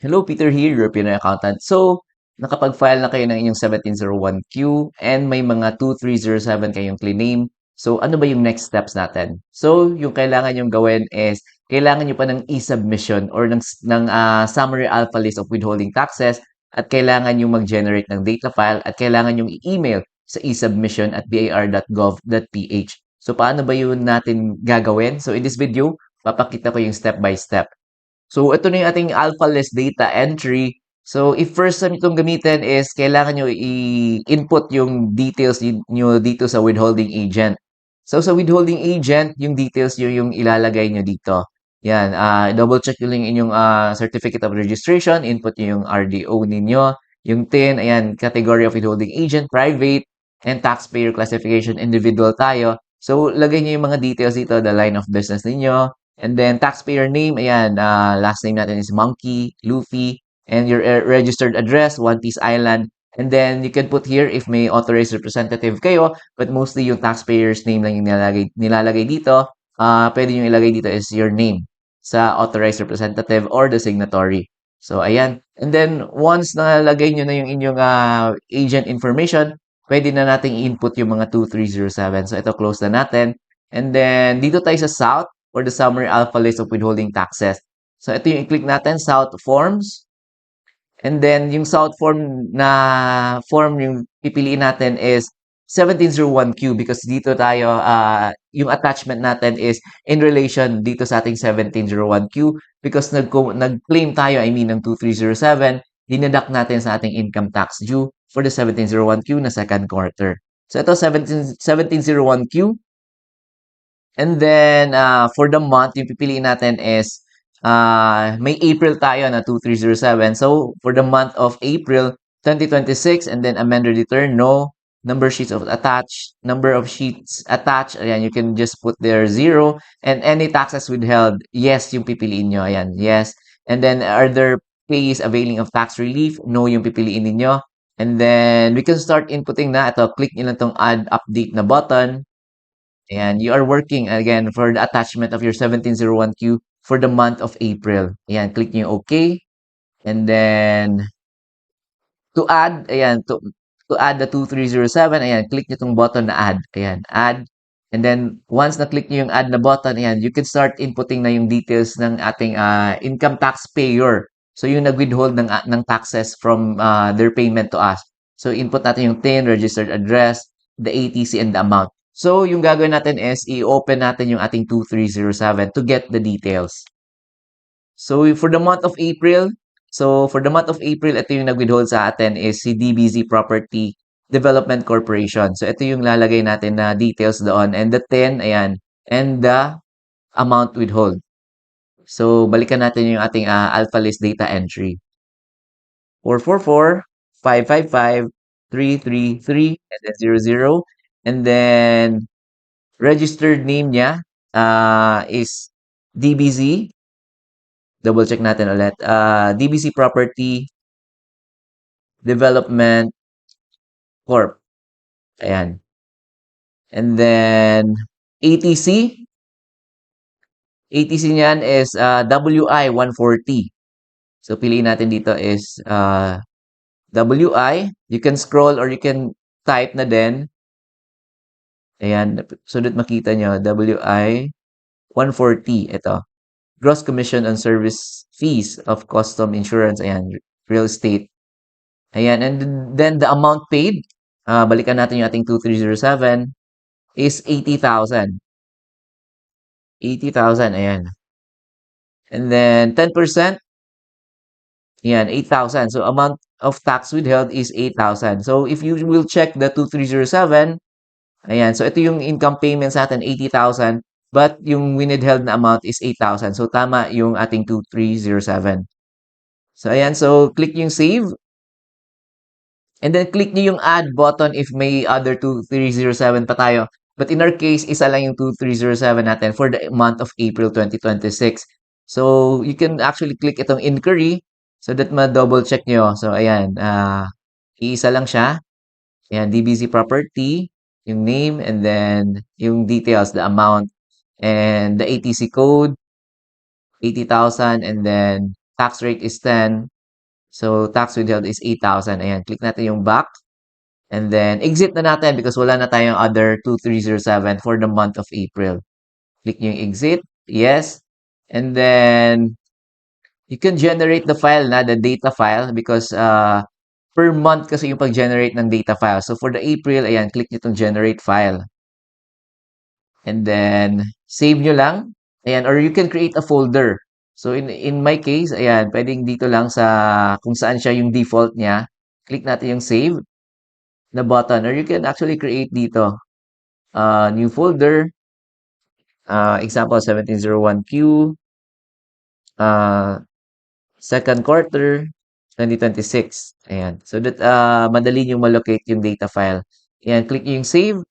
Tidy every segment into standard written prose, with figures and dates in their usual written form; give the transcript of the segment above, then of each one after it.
Hello, Peter here, your Pinoy accountant. So, nakapag-file na kayo ng inyong 1701Q and may mga 2307 kayong claim. So, ano ba yung next steps natin? So, yung kailangan yung gawin is, kailangan nyo pa ng e-submission or ng summary alpha list of withholding taxes at kailangan yung mag-generate ng data file at kailangan yung i-email sa e-submission at bar.gov.ph. So, paano ba yun natin gagawin? So, in this video, papakita ko yung step by step. So, ito na yung ating alpha list data entry. So, if first time itong gamitin is kailangan nyo i-input yung details nyo dito sa withholding agent. So, sa withholding agent, yung details nyo yung ilalagay nyo dito. Yan, double check nyo lang yung inyong certificate of registration, input nyo yung RDO ninyo, yung TIN, ayan, category of withholding agent, private, and taxpayer classification, individual tayo. So, lagay nyo yung mga details dito, the line of business ninyo, and then taxpayer name, ayan, last name natin is Monkey, Luffy, and your registered address, One Piece Island. And then you can put here if may authorized representative kayo, but mostly yung taxpayer's name lang yung nilalagay dito. Pwede yung ilagay dito is your name sa authorized representative or the signatory. So, ayan. And then, once nalagay nyo na yung inyong agent information, pwede na nating input yung mga 2307. So, ito, close na natin. And then, dito tayo sa South or the summary alpha list of withholding taxes. So, ito yung i-click natin, South Forms. And then, yung South form na form yung pipiliin natin is 1701Q because dito tayo, yung attachment natin is in relation dito sa ating 1701Q because nag-claim tayo, I mean, ng 2307, dinadak natin sa ating income tax due for the 1701Q na second quarter. So, ito 1701Q. And then, for the month, yung pipiliin natin is, may April tayo na 2307. So, for the month of April 2026, and then amended return, no. Number sheets of attached, number of sheets attached, ayan, you can just put there 0. And any taxes withheld, yes, yung pipiliin nyo, ayan, yes. And then, are there payees availing of tax relief? No, yung pipiliin ninyo. And then, we can start inputting na. Ito, click nyo lang tong add update na button. And you are working again for the attachment of your 1701Q for the month of April. Ayan, click nyo OK. And then, to add, ayan, to add the 2307, ayan, click nyo tong button na add. Ayan, add. And then, once na-click nyo yung add na button, ayan, you can start inputting na yung details ng ating income tax payer. So, yung nag-withhold ng taxes from their payment to us. So, input natin yung TIN, registered address, the ATC, and the amount. So, yung gagawin natin is i-open natin yung ating 2307 to get the details. So, for the month of April, ito yung nag-withhold sa atin is si DBZ Property Development Corporation. So, ito yung lalagay natin na details doon. And the 10, ayan, and the amount withhold. So, balikan natin yung ating alpha list data entry. 444-555-333 and then 00. And then, registered name niya is DBZ. Double check natin ulit. DBZ Property Development Corp. Ayan. And then, ATC. ATC niyan is WI 140. So, piliin natin dito is WI. You can scroll or you can type na din. Ayan. So that makita nyo. WI 140. Ito. Gross Commission on Service Fees of Custom Insurance. Ayan. Real estate. Ayan. And then the amount paid. Balikan natin yung ating 2307 is 80,000. 80,000. Ayan. And then 10%. Ayan. 8,000. So amount of tax withheld is 8,000. So if you will check the 2307, ayan. So ito yung income payment sa atin, 80,000. But yung withheld na amount is 8,000. So tama yung ating 2307. So ayan. So click yung save. And then click nyo yung add button if may other 2307 pa tayo. But in our case, isa lang yung 2307 natin for the month of April 2026. So you can actually click itong inquiry so that ma-double check nyo. So ayan, iisa lang siya. Ayan, DBZ Property, yung name, and then yung details, the amount, and the ATC code, 80,000, and then tax rate is 10. So, tax withheld is 8,000. Ayan, click natin yung back. And then, exit na natin because wala na tayong other 2307 for the month of April. Click nyo yung exit. Yes. And then, you can generate the file na, the data file because per month kasi yung pag-generate ng data file. So, for the April, ayan, click nyo itong generate file. And then, save nyo lang. Ayan, or you can create a folder. So, in my case, ayan, pwedeng dito lang sa kung saan siya yung default niya. Click natin yung save na button. Or you can actually create dito. New folder. Example, 1701Q. Second quarter, 2026. Ayan. So that madali yung malocate yung data file. Ayan, click nyo yung save.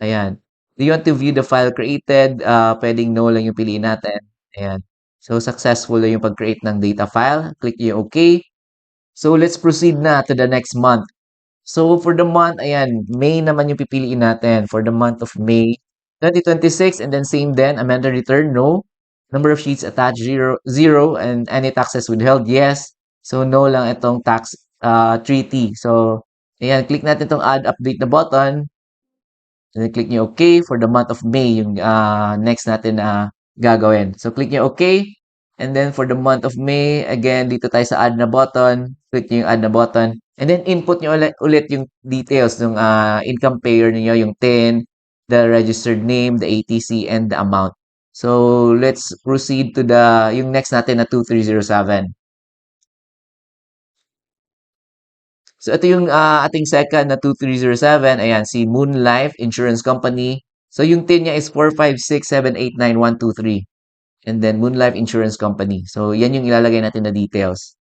Ayan. Do you want to view the file created? Pwedeng no lang yung piliin natin. Ayan. So, successful na yung pag-create ng data file. Click yung OK. So, let's proceed na to the next month. So, for the month, ayan, May naman yung pipiliin natin. For the month of May 2026. And then same then, amend and return, no. Number of sheets attached, zero. And any taxes withheld, yes. So, no lang itong tax treaty. So, ayan, click natin itong add update na button. And then click nyo OK for the month of May, yung next natin na gagawin. So, click nyo OK. And then for the month of May, again, dito tayo sa add na button. Click nyo yung add na button. And then input nyo ulit yung details ng income payer niyo, yung TIN, the registered name, the ATC, and the amount. So, let's proceed to yung next natin na 2307. So, ito yung ating second na 2307. Ayan, si Moon Life Insurance Company. So, yung TIN niya is 456789123. And then, Moon Life Insurance Company. So, yan yung ilalagay natin na details.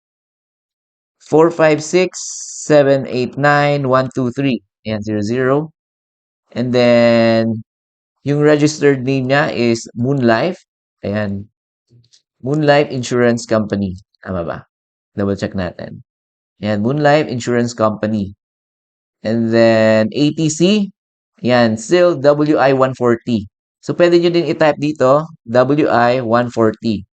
456789123. Ayan, 00. And then, yung registered name niya is Moon Life. Ayan, Moon Life Insurance Company. Tama ba? Double check natin. Ayan, Moon Life Insurance Company. And then, ATC, yan, still WI-140. So, pwede nyo din i-type dito, WI-140.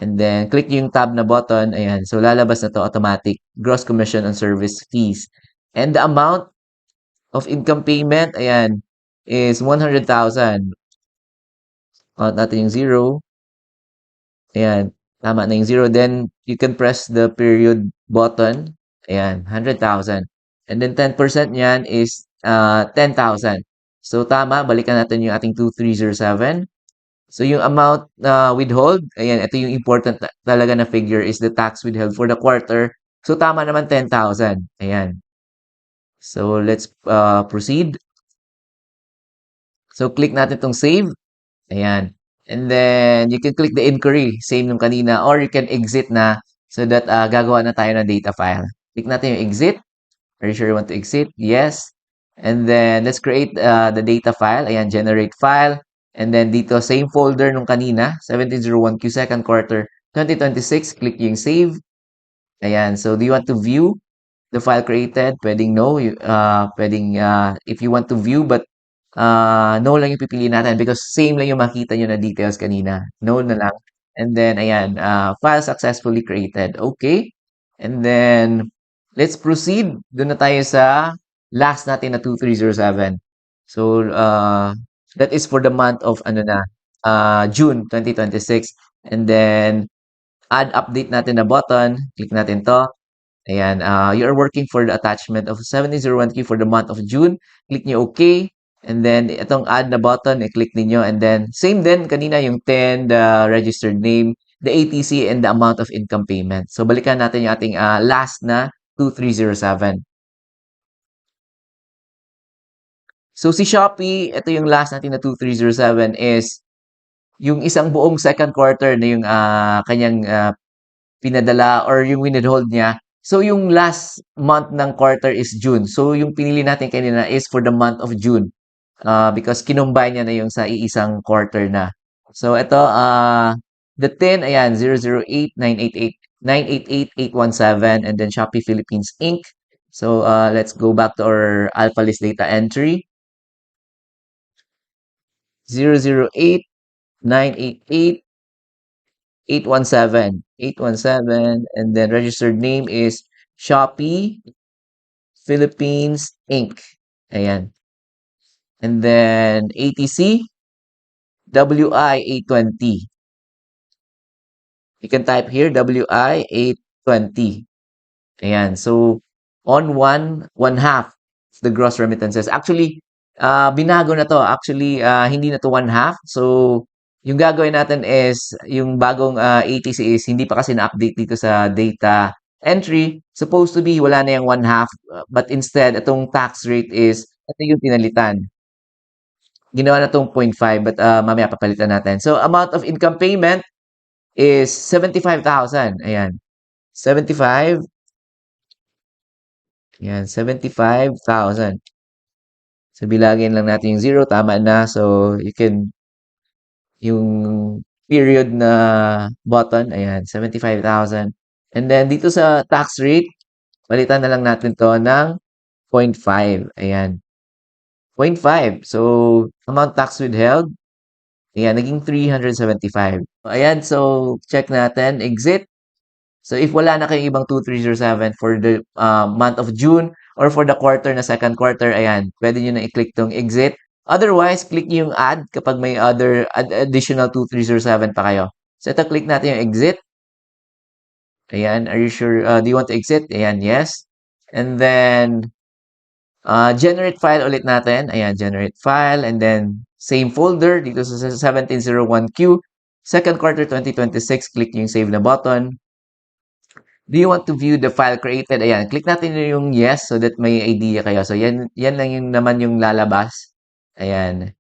And then, click yung tab na button. Ayan, so lalabas na to automatic. Gross Commission on Service Fees. And the amount of income payment, ayan, is 100,000. Count natin yung 0. Ayan, tama na yung 0. Then, you can press the period button. Ayan, 100,000. And then 10% niyan is 10,000. So, tama. Balikan natin yung ating 2307. So, yung amount na withhold, ayan, ito yung important talaga na figure is the tax withheld for the quarter. So, tama naman 10,000. Ayan. So, let's proceed. So, click natin itong save. Ayan. And then, you can click the inquiry, same nung kanina, or you can exit na so that gagawa na tayo ng data file. Click natin yung exit. Are you sure you want to exit? Yes. And then, let's create the data file. Ayan, generate file. And then, dito, same folder nung kanina, 1701Q second quarter 2026. Click yung save. Ayan, so do you want to view the file created? Pwedeng no. Pwedeng if you want to view, but no lang yung pipiliin natin because same lang yung makita nyo na details kanina. No na lang. And then, ayan, file successfully created. Okay. And then, let's proceed. Doon na tayo sa last natin na 2307. So, that is for the month of, June 2026. And then, add update natin na button. Click natin to. Ayan, you are working for the attachment of 1701Q for the month of June. Click nyo OK. And then, itong add na button, i-click ninyo. And then, same din, kanina yung 10, the registered name, the ATC, and the amount of income payment. So, balikan natin yung ating last na 2307. So, si Shopee, ito yung last natin na 2307 is yung isang buong second quarter na yung kanyang pinadala or yung withhold niya. So, yung last month ng quarter is June. So, yung pinili natin kanina is for the month of June. Because kinumbine niya na yung sa iisang quarter na. So, ito, the 10, ayan, 008-988-988-817, and then Shopee Philippines Inc. So, let's go back to our Alpha List data entry. 008-988-817. 817, and then registered name is Shopee Philippines Inc. Ayan. And then ATC, WI820. You can type here, WI820. Ayan. So, on one half the gross remittances. Actually, binago na to. Actually, hindi na to one half. So, yung gagawin natin is, yung bagong ATC is, hindi pa kasi na-update dito sa data entry. Supposed to be, wala na yung one half. But instead, itong tax rate is, ito yung pinalitan. Ginawa na tong 0.5, but mamaya papalitan natin. So, amount of income payment is 75,000. Ayan. 75. Ayan, 75,000. So, bilagin lang natin yung zero. Tama na. So, you can, yung period na button, ayan, 75,000. And then, dito sa tax rate, palitan na lang natin to ng 0.5. Ayan, 0.5. So, amount tax withheld, ayan, naging 375. Ayan, so, check natin. Exit. So, if wala na kayong ibang 2307 for the month of June or for the quarter na second quarter, ayan, pwede nyo na i-click tong exit. Otherwise, click nyo yung add kapag may other additional 2307 pa kayo. So, ito, click natin yung exit. Ayan, are you sure? Do you want to exit? Ayan, yes. And then, generate file ulit natin. Ayan, generate file. And then, same folder dito sa 1701Q. Second quarter 2026, click yung save na button. Do you want to view the file created? Ayan, click natin yung yes so that may idea kayo. So, yan lang yung naman yung lalabas. Ayan,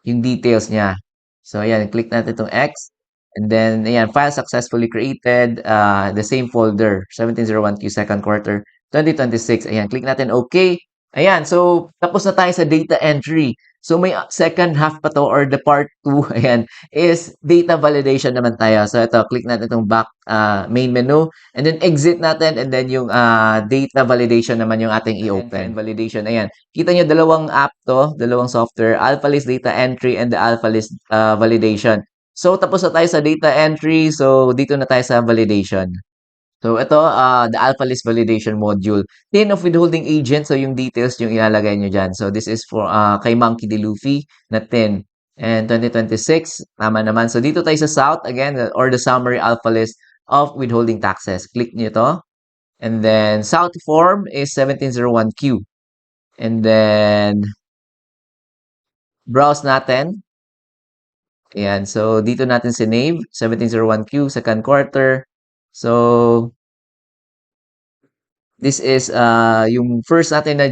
yung details niya. So, ayan, click natin itong X. And then, ayan, file successfully created. The same folder, 1701Q second quarter, 2026. Ayan, click natin OK. Ayan, so, tapos na tayo sa data entry. So, may second half pa to or the part 2, ayan, is data validation naman tayo. So, ito, click natin itong back main menu. And then, exit natin. And then, yung data validation naman yung ating i-open. Validation, ayan. Kita nyo, dalawang app to, dalawang software, AlphaList Data Entry and the AlphaList Validation. So, tapos na tayo sa data entry. So, dito na tayo sa validation. So, ito, the AlphaList Validation Module. 10 of withholding agent. So, yung details yung ilalagay nyo dyan. So, this is for kay Monkey D. Luffy na 10. And 2026, tama naman. So, dito tayo sa South, again, or the summary AlphaList of withholding taxes. Click nyo to. And then, South form is 1701Q. And then, browse natin. Ayan. So, dito natin sinave, 1701Q, second quarter. So, this is yung first natin na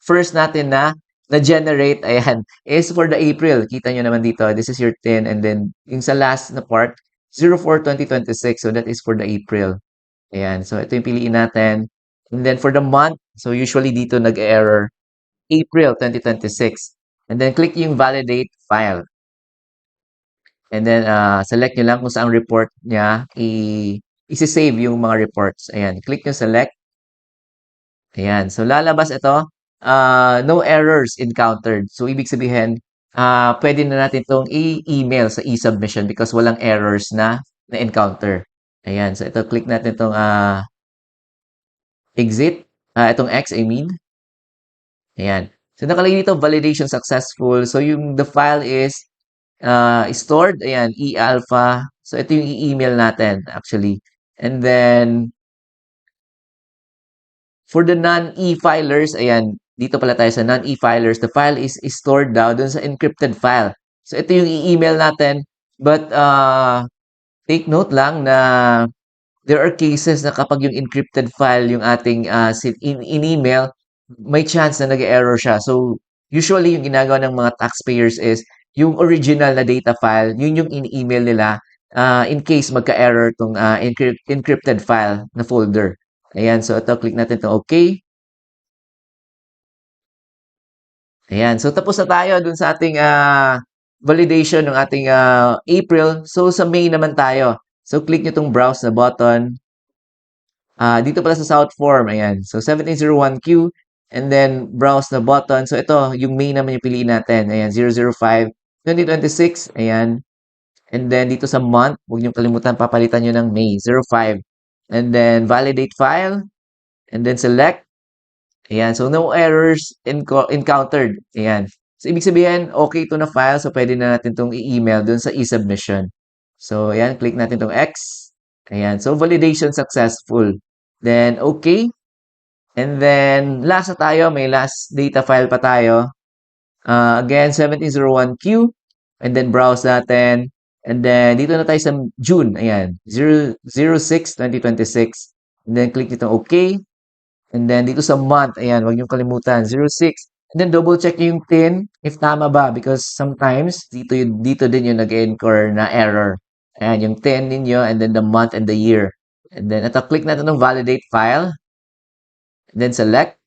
first natin na generate, ayan, is for the April. Kita nyo naman dito, this is your 10. And then, yung sa last na part, 04-2026. So, that is for the April. Ayan. So, ito yung piliin natin. And then, for the month, so usually dito nag-error, April 2026. And then, click yung validate file. And then, select nyo lang kung saan report niya isi-save yung mga reports. Ayan, click nyo select. Ayan, so lalabas ito, no errors encountered. So, ibig sabihin, pwede na natin itong i-email sa e-submission because walang errors na-encounter. Ayan, so ito, click natin itong exit, itong X, I mean. Ayan. So, nakalagay dito, validation successful. So, the file is stored, ayan, e-alpha. So, ito yung i-email natin, actually. And then, for the non-e-filers, ayan, dito pala tayo sa non-e-filers, the file is stored daw dun sa encrypted file. So, ito yung i-email natin. But, take note lang na there are cases na kapag yung encrypted file yung ating in-email, may chance na nag-error siya. So, usually, yung ginagawa ng mga taxpayers is, yung original na data file, yun yung in-email nila in case magka-error tong encrypted file na folder. Ayan, so ito, click natin itong OK. Ayan, so tapos na tayo dun sa ating validation ng ating April. So, sa May naman tayo. So, click nyo itong browse na button. Dito pala sa South form, ayan. So, 1701Q. And then, browse na button. So, ito, yung May naman yung piliin natin. Ayan, 005, 2026. Ayan. And then dito sa month, huwag niyong kalimutan papalitan niyo ng May 05. And then validate file and then select. Ayan, so no errors encountered. Ayan. So ibig sabihin, okay ito na file, so pwede na natin itong i-email dun sa e-submission. So ayan, click natin itong X. Ayan, so validation successful. Then okay. And then last na tayo, may last data file pa tayo. Again, 1701Q. And then browse natin. And then dito na tayo sa June. Ayan, 06/2026. And then click dito OK. And then dito sa month, ayan, huwag niyong kalimutan, 06. And then double check niyo yung PIN if tama ba because sometimes dito din yung nag-incur na error. Ayan, yung PIN ninyo and then the month and the year. And then ito, click natin ng validate file. And then select.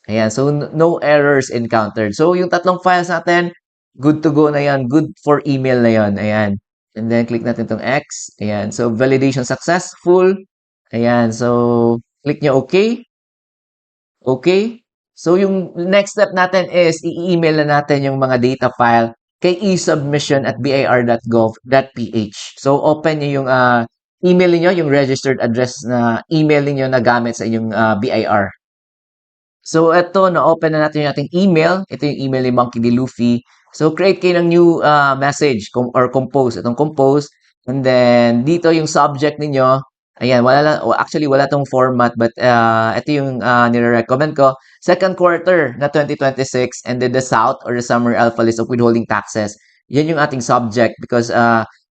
Ayan, so no errors encountered. So yung tatlong files natin, good to go na yan. Good for email na yan. Ayan. And then click natin itong X. Ayan, so validation successful. Ayan, so click nyo OK. Okay? So, yung next step natin is i-email na natin yung mga data file kay esubmission@bir.gov.ph. So, open niyo yung email niyo, yung registered address na email niyo na gamit sa inyong BIR. So, ito, na-open na natin yung ating email. Ito yung email ni Monkey D. Luffy. So, create kayo ng new message or compose. Itong compose. And then, dito yung subject ninyo. Ayan, wala lang, actually, wala tong format. But, ito yung nire-recommend ko. Second quarter na 2026. And then the South or the summary alpha list of withholding taxes. Yan yung ating subject because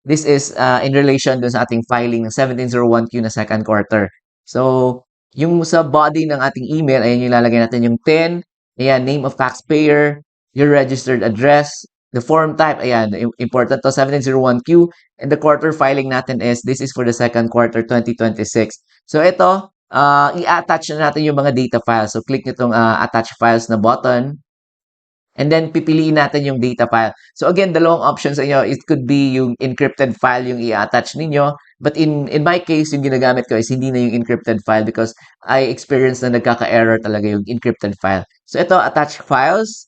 this is in relation dun sa ating filing ng 1701Q na second quarter. So, yung sa body ng ating email, ayan yung lalagay natin yung PIN, ayan, name of taxpayer, your registered address, the form type, ayan, important to, 1701Q, and the quarter filing natin is, this is for the second quarter 2026. So ito, i-attach na natin yung mga data files. So click nyo itong attach files na button, and then pipiliin natin yung data file. So again, dalawang options sa inyo, it could be yung encrypted file yung i-attach ninyo. But in my case, yung ginagamit ko is hindi na yung encrypted file because I experienced na nagkaka-error talaga yung encrypted file. So ito, attach files.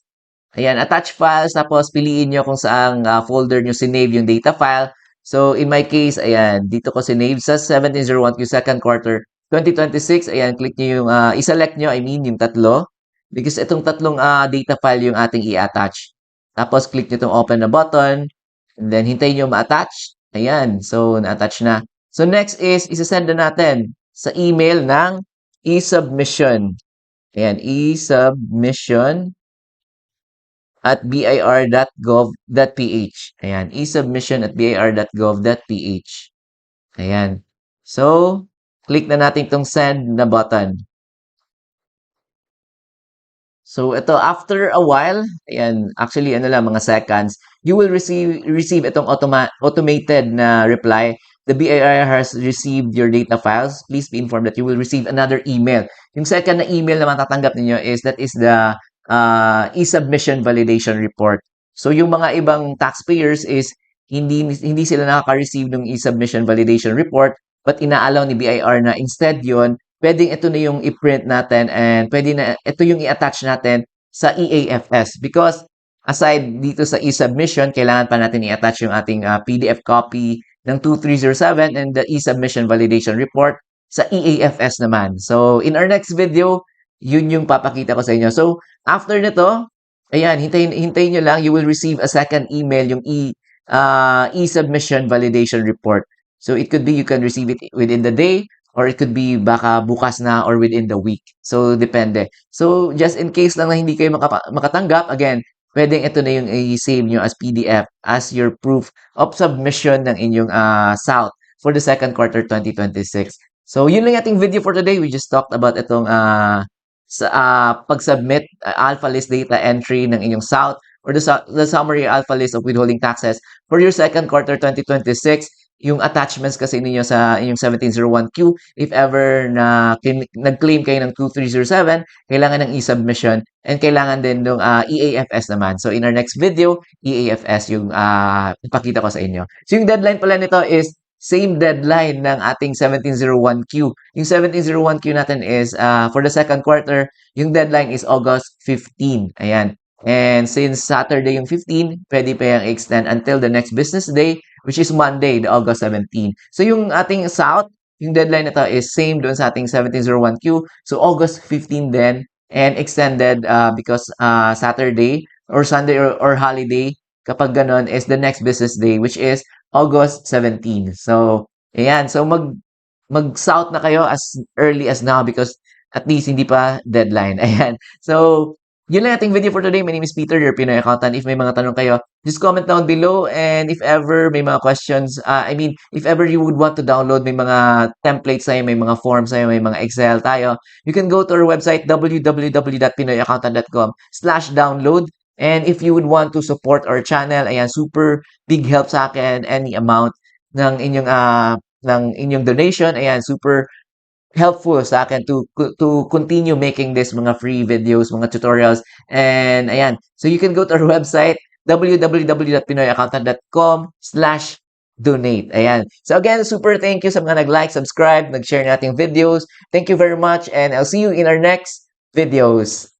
Ayan, attach files. Tapos piliin nyo kung saang folder nyo sinave yung data file. So in my case, ayan, dito ko sinave sa 1701Q second quarter 2026. Ayan, click nyo yung, i-select nyo, I mean, yung tatlo. Because itong tatlong data file yung ating i-attach. Tapos click nyo itong open na button. And then hintayin nyo ma-attach. Ayan. So, na-attach na. So, next is isasend na natin sa email ng e-submission. Ayan. E-submission at bir.gov.ph. Ayan. E-submission at bir.gov.ph. Ayan. So, click na natin itong send na button. So ito after a while, ayan, actually ano lang mga seconds, you will receive itong automated na reply. The BIR has received your data files. Please be informed that you will receive another email. Yung second na email na matatanggap ninyo is that is the e-submission validation report. So yung mga ibang taxpayers is hindi sila nakaka-receive ng e-submission validation report but inaalaw ni BIR na instead yon pwedeng ito na yung i-print natin and pwede na ito yung i-attach natin sa EAFS because aside dito sa e-submission, kailangan pa natin i-attach yung ating PDF copy ng 2307 and the e-submission validation report sa EAFS naman. So, in our next video, yun yung papakita ko sa inyo. So, after nito, ayan, hintayin nyo lang, you will receive a second email, yung e-submission validation report. So, it could be you can receive it within the day or it could be baka bukas na or within the week. So, depende. So, just in case lang na hindi kayo makatanggap, again, pwedeng ito na yung i-save nyo as PDF as your proof of submission ng inyong SALT for the second quarter 2026. So, yun lang ating video for today. We just talked about itong pag-submit alpha list data entry ng inyong SALT or the summary alpha list of withholding taxes for your second quarter 2026. Yung attachments kasi ninyo sa inyong 1701Q, if ever na nag-claim kayo ng 2307, kailangan ng e-submission and kailangan din ng EAFS naman. So in our next video, EAFS yung ipakita ko sa inyo. So yung deadline pala nito is same deadline ng ating 1701Q. Yung 1701Q natin is for the second quarter, yung deadline is August 15. Ayan. And since Saturday yung 15, pwede pa yung extend until the next business day which is Monday, the August 17. So yung ating South, yung deadline na to is same doon sa ating 1701Q. So August 15 din and extended because Saturday or Sunday or holiday kapag ganon is the next business day which is August 17. So ayan, so mag-south na kayo as early as now because at least hindi pa deadline. Ayan. So, yun lang ating video for today. My name is Peter, your Pinoy accountant. If may mga tanong kayo, just comment down below. And if ever may mga questions, if ever you would want to download, may mga templates tayo, may mga forms tayo, may mga Excel tayo, you can go to our website, www.pinoyaccountant.com/download. And if you would want to support our channel, ayan, super big help sa akin, any amount ng inyong donation. Ayan, super helpful sa akin to continue making this mga free videos, mga tutorials. And ayan, so you can go to our website www.pinoyaccountant.com/donate. Ayan. So again, super thank you sa mga nag-like, subscribe, nag-share nating videos. Thank you very much and I'll see you in our next videos.